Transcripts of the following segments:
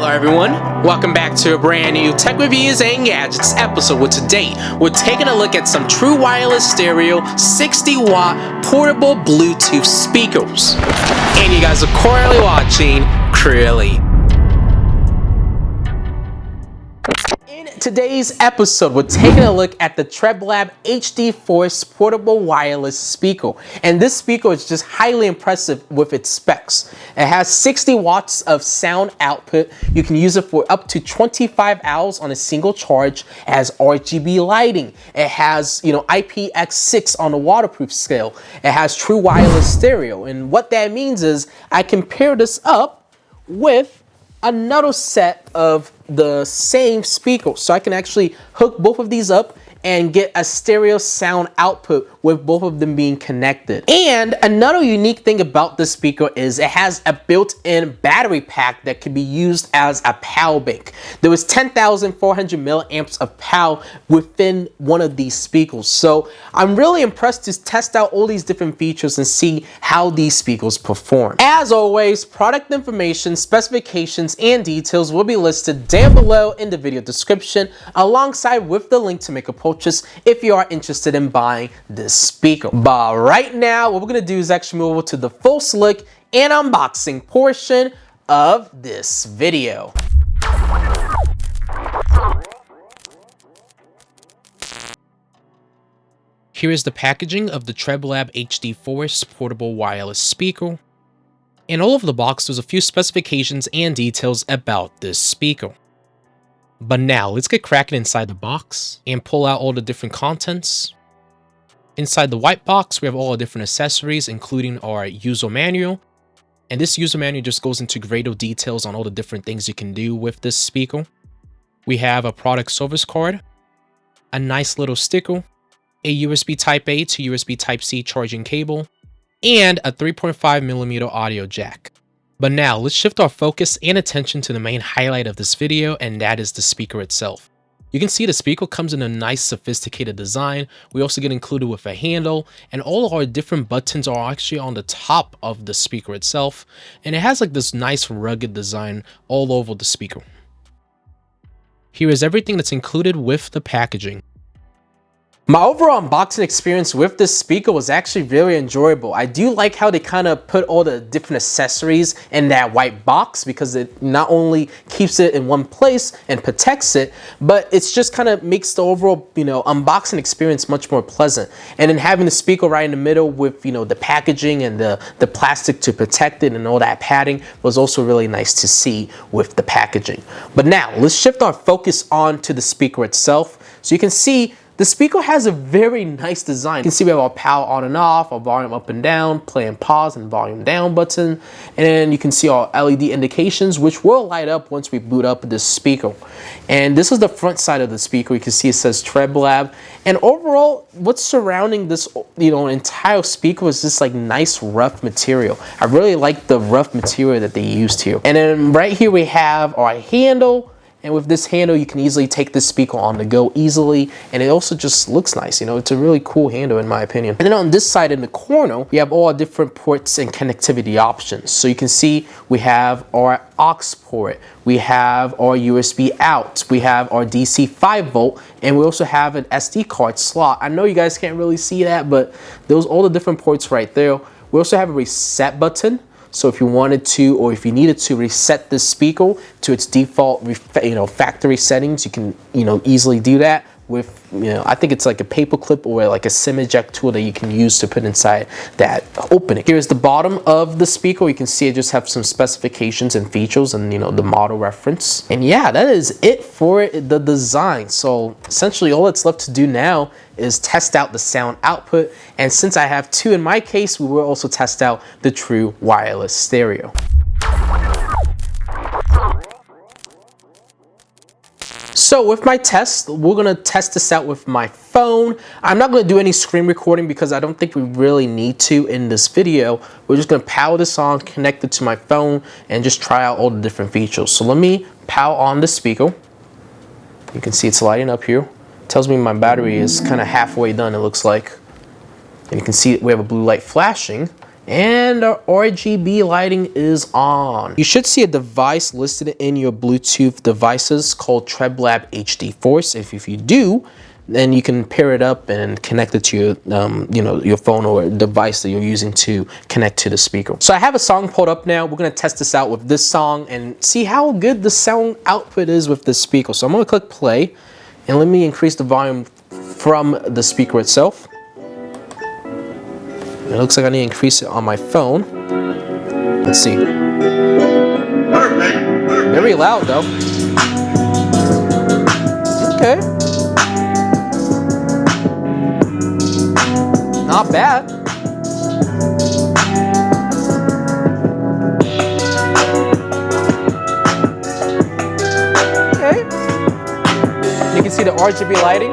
Hello everyone, welcome back to a brand new Tech Reviews and Gadgets episode where today we're taking a look at some true wireless stereo 60-watt portable Bluetooth speakers. And you guys are currently watching CrewElite. In today's episode, we're taking a look at the Treblab HD portable wireless speaker. And this speaker is just highly impressive with its specs. It has 60 watts of sound output. You can use it for up to 25 hours on a single charge. It has RGB lighting. It has, IPX6 on the waterproof scale. It has true wireless stereo. And what that means is I can pair this up with another set of the same speaker, so I can actually hook both of these up and get a stereo sound output with both of them being connected. And another unique thing about this speaker is it has a built-in battery pack that can be used as a power bank. There was 10,400 milliamps of power within one of these speakers. So I'm really impressed to test out all these different features and see how these speakers perform. As always, product information, specifications, and details will be listed down below in the video description, alongside with the link to make a purchase if you are interested in buying this speaker. But right now, what we're gonna do is actually move over to the first look and unboxing portion of this video. Here is the packaging of the Treblab HD portable wireless speaker. And all over the box, there's a few specifications and details about this speaker. But now, let's get cracking inside the box and pull out all the different contents. Inside the white box, we have all the different accessories, including our user manual. And this user manual just goes into greater details on all the different things you can do with this speaker. We have a product service card, a nice little sticker, a USB Type-A to USB Type-C charging cable, and a 3.5mm audio jack. But now, let's shift our focus and attention to the main highlight of this video, and that is the speaker itself. You can see the speaker comes in a nice sophisticated design. We also get included with a handle, and all of our different buttons are actually on the top of the speaker itself, and it has like this nice rugged design all over the speaker. Here is everything that's included with the packaging. My overall unboxing experience with this speaker was actually very enjoyable. I do like how they kind of put all the different accessories in that white box, because it not only keeps it in one place and protects it, but it's just kind of makes the overall, unboxing experience much more pleasant. And then having the speaker right in the middle with, the packaging and the plastic to protect it and all that padding was also really nice to see with the packaging. But now let's shift our focus on to the speaker itself. So you can see the speaker has a very nice design. You can see we have our power on and off, our volume up and down, play and pause, and volume down button. And then you can see our LED indications, which will light up once we boot up this speaker. And this is the front side of the speaker. You can see it says Treblab. And overall, what's surrounding this, entire speaker is just like nice rough material. I really like the rough material that they used here. And then right here we have our handle. And with this handle, you can easily take this speaker on the go easily. And it also just looks nice. It's a really cool handle in my opinion. And then on this side in the corner, we have all different ports and connectivity options. So you can see we have our aux port, we have our USB out, we have our DC 5V, and we also have an SD card slot. I know you guys can't really see that, but there's all the different ports right there. We also have a reset button. So if you wanted to, or if you needed to reset this speaker to its default, factory settings, you can, easily do that with, I think it's like a paper clip or like a SIM eject tool that you can use to put inside that opening. Here's the bottom of the speaker. You can see it just have some specifications and features and, the model reference. And yeah, that is it for the design. So essentially all that's left to do now is test out the sound output. And since I have two in my case, we will also test out the true wireless stereo. So with my test, we're gonna test this out with my phone. I'm not gonna do any screen recording because I don't think we really need to in this video. We're just gonna power this on, connect it to my phone, and just try out all the different features. So let me power on the speaker. You can see it's lighting up here. It tells me my battery is kind of halfway done, it looks like. And you can see we have a blue light flashing. And our RGB lighting is on. You should see a device listed in your Bluetooth devices called Treblab HD Force. If you do, then you can pair it up and connect it to your, your phone or device that you're using to connect to the speaker. So I have a song pulled up now. We're gonna test this out with this song and see how good the sound output is with this speaker. So I'm gonna click play and let me increase the volume from the speaker itself. It looks like I need to increase it on my phone. Let's see. Very loud though. Okay. Not bad. Okay. You can see the RGB lighting.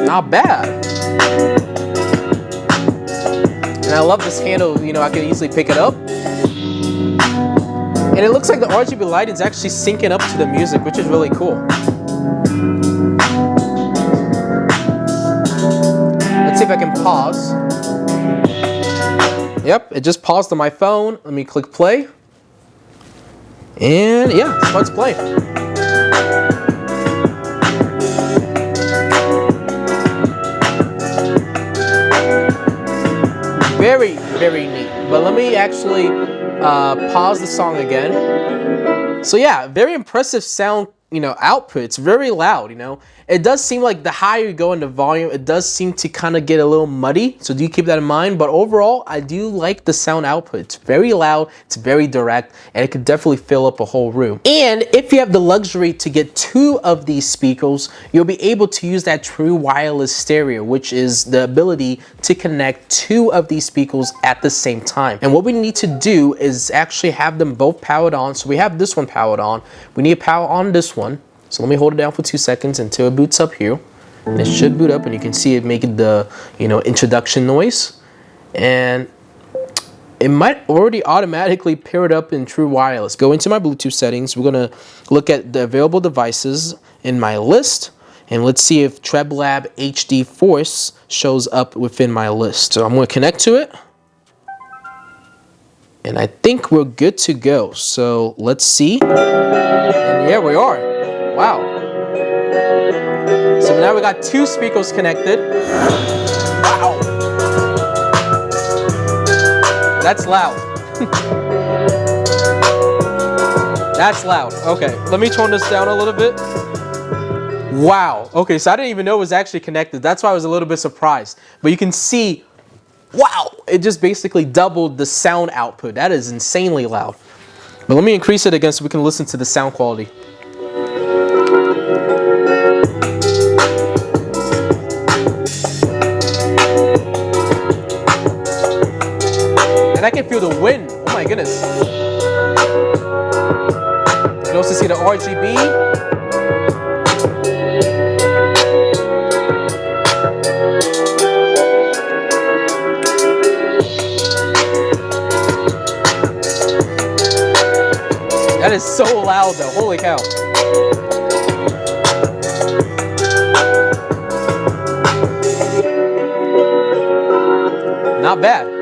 Not bad. And I love this handle, I can easily pick it up. And it looks like the RGB lighting is actually syncing up to the music, which is really cool. Let's see if I can pause. Yep, it just paused on my phone. Let me click play. And yeah, it starts playing. Very, very neat. But let me actually pause the song again. So yeah, very impressive sound, output. It's very loud, It does seem like the higher you go in the volume, it does seem to kind of get a little muddy. So do keep that in mind. But overall, I do like the sound output. It's very loud, it's very direct, and it could definitely fill up a whole room. And if you have the luxury to get 2 of these speakers, you'll be able to use that true wireless stereo, which is the ability to connect 2 of these speakers at the same time. And what we need to do is actually have them both powered on. So we have this one powered on. We need to power on this one. So let me hold it down for 2 seconds until it boots up here. And it should boot up and you can see it making the, introduction noise. And it might already automatically pair it up in true wireless. Go into my Bluetooth settings. We're gonna look at the available devices in my list. And let's see if Treblab HD Force shows up within my list. So I'm gonna connect to it. And I think we're good to go. So let's see. And yeah, we are. Wow. So now we got 2 speakers connected. Wow. That's loud. That's loud. Okay, let me tone this down a little bit. Wow. Okay, so I didn't even know it was actually connected. That's why I was a little bit surprised. But you can see, wow, it just basically doubled the sound output. That is insanely loud. But let me increase it again so we can listen to the sound quality. And I can feel the wind. Oh my goodness. You can also see the RGB. That is so loud though, holy cow. Not bad.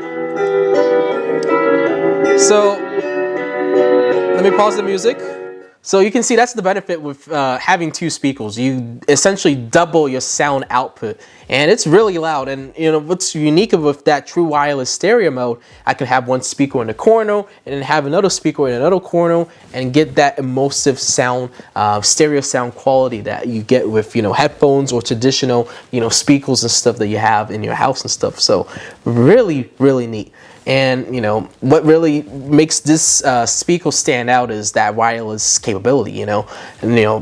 So, let me pause the music. So you can see that's the benefit with having 2 speakers. You essentially double your sound output, and it's really loud. And what's unique with that true wireless stereo mode, I can have one speaker in the corner and then have another speaker in another corner and get that immersive sound, stereo sound quality that you get with headphones or traditional speakers and stuff that you have in your house and stuff. So really, really neat. And what really makes this speaker stand out is that wireless capability. And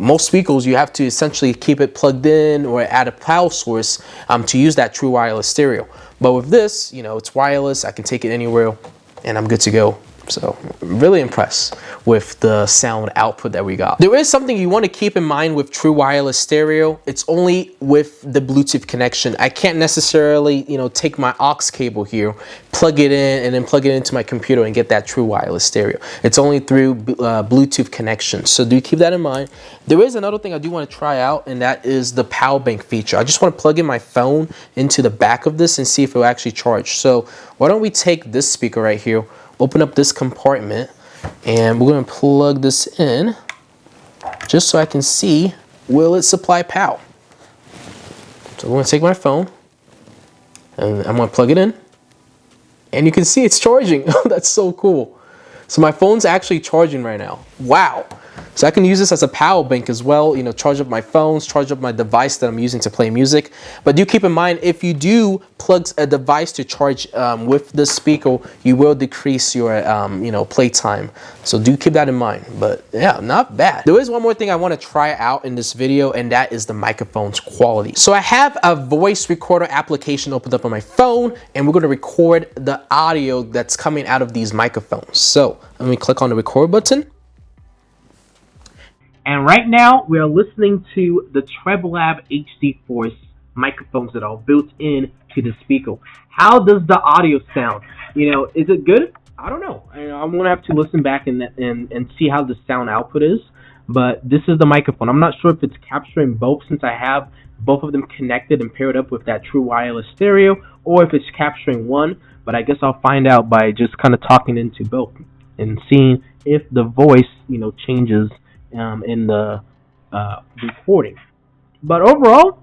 most speakers you have to essentially keep it plugged in or add a power source to use that true wireless stereo. But with this, it's wireless. I can take it anywhere, and I'm good to go So really impressed with the sound output that we got. There is something you want to keep in mind with true wireless stereo. It's only with the Bluetooth connection. I can't necessarily, take my aux cable here, plug it in, and then plug it into my computer and get that true wireless stereo. It's only through Bluetooth connection. So do keep that in mind. There is another thing I do want to try out, and that is the Powerbank feature. I just want to plug in my phone into the back of this and see if it will actually charge. So why don't we take this speaker right here, open up this compartment, and we're going to plug this in just so I can see, will it supply power? So I'm going to take my phone and I'm going to plug it in, and you can see it's charging. That's so cool. So my phone's actually charging right now. Wow. So I can use this as a power bank as well, charge up my phones, charge up my device that I'm using to play music. But do keep in mind, if you do plug a device to charge with the speaker, you will decrease your, play time. So do keep that in mind. But yeah, not bad. There is one more thing I want to try out in this video, and that is the microphone's quality. So I have a voice recorder application opened up on my phone, and we're going to record the audio that's coming out of these microphones. So let me click on the record button. And right now, we are listening to the Treblab HD Force microphones that are built in to the speaker. How does the audio sound? Is it good? I don't know. I'm going to have to listen back and see how the sound output is. But this is the microphone. I'm not sure if it's capturing both, since I have both of them connected and paired up with that true wireless stereo, or if it's capturing one. But I guess I'll find out by just kind of talking into both and seeing if the voice, changes in the recording. But overall,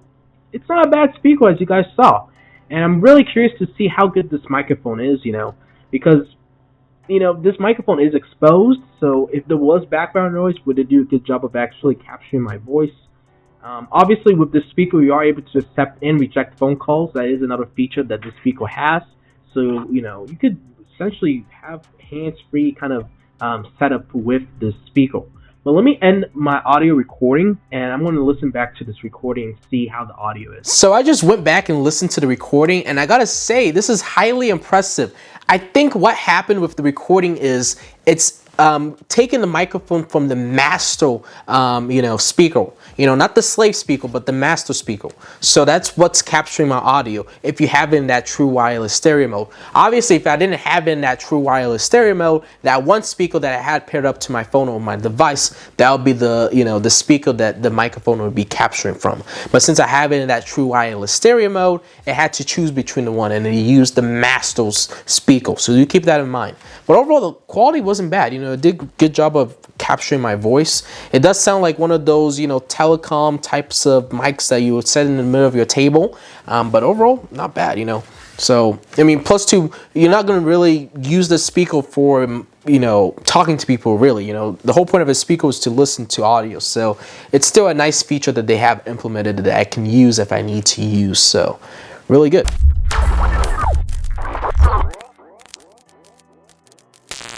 it's not a bad speaker, as you guys saw. And I'm really curious to see how good this microphone is, because this microphone is exposed, so if there was background noise, would it do a good job of actually capturing my voice? Obviously, with this speaker, you are able to accept and reject phone calls. That is another feature that this speaker has. So you could essentially have hands-free kind of setup with this speaker. But let me end my audio recording, and I'm going to listen back to this recording and see how the audio is. So I just went back and listened to the recording, and I gotta say, this is highly impressive. I think what happened with the recording is it's taking the microphone from the master, speaker. Not the slave speaker, but the master speaker. So that's what's capturing my audio if you have it in that true wireless stereo mode. Obviously, if I didn't have it in that true wireless stereo mode, that one speaker that I had paired up to my phone or my device, that would be the, the speaker that the microphone would be capturing from. But since I have it in that true wireless stereo mode, it had to choose between the one, and it used the master's speaker. So you keep that in mind. But overall, the quality wasn't bad. It did a good job of capturing my voice. It does sound like one of those, telecom types of mics that you would set in the middle of your table. But overall, not bad, So, plus two, you're not going to really use the speaker for, talking to people, really. The whole point of a speaker is to listen to audio. So it's still a nice feature that they have implemented that I can use if I need to use. So really good.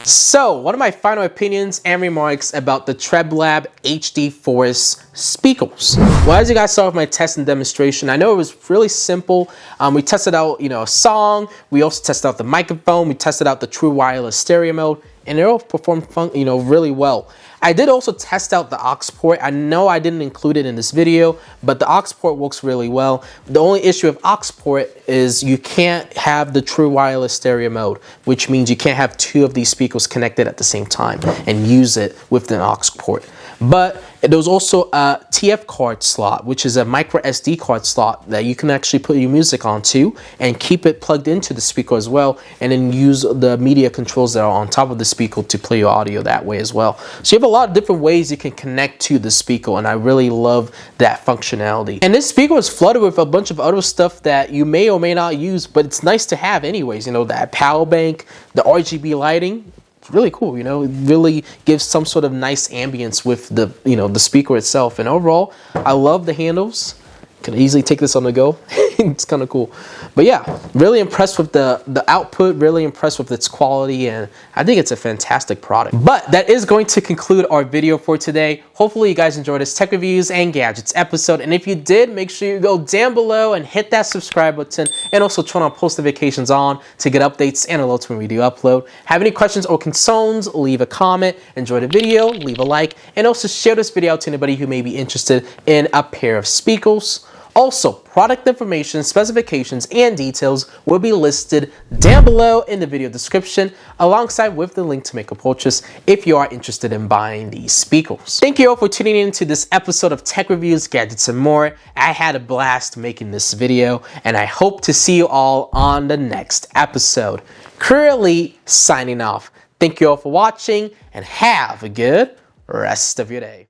So, one of my final opinions and remarks about the Treblab HD Force speakers. Well, as you guys saw with my test and demonstration, I know it was really simple. We tested out, a song. We also tested out the microphone. We tested out the true wireless stereo mode, and it all performed, really well. I did also test out the aux port. I know I didn't include it in this video, but the aux port works really well. The only issue with aux port is you can't have the true wireless stereo mode, which means you can't have two of these speakers connected at the same time and use it with the aux port. But there was also a TF card slot, which is a micro SD card slot that you can actually put your music onto and keep it plugged into the speaker as well, and then use the media controls that are on top of the speaker to play your audio that way as well. So you have a lot of different ways you can connect to the speaker, and I really love that functionality. And this speaker is flooded with a bunch of other stuff that you may or may not use, but it's nice to have anyways. That power bank, the RGB lighting. Really cool, it really gives some sort of nice ambience with the, the speaker itself. And overall, I love the handles. Can easily take this on the go. It's kind of cool. But yeah, really impressed with the output, really impressed with its quality, and I think it's a fantastic product. But that is going to conclude our video for today. Hopefully you guys enjoyed this tech reviews and gadgets episode, and if you did, make sure you go down below and hit that subscribe button, and also turn on post notifications on to get updates and alerts when we do upload. Have any questions or concerns, leave a comment. Enjoy the video, leave a like, and also share this video out to anybody who may be interested in a pair of speakers. Also, product information, specifications, and details will be listed down below in the video description, alongside with the link to make a purchase if you are interested in buying these speakers. Thank you all for tuning in to this episode of Tech Reviews, Gadgets, and More. I had a blast making this video, and I hope to see you all on the next episode. CrewElite signing off. Thank you all for watching, and have a good rest of your day.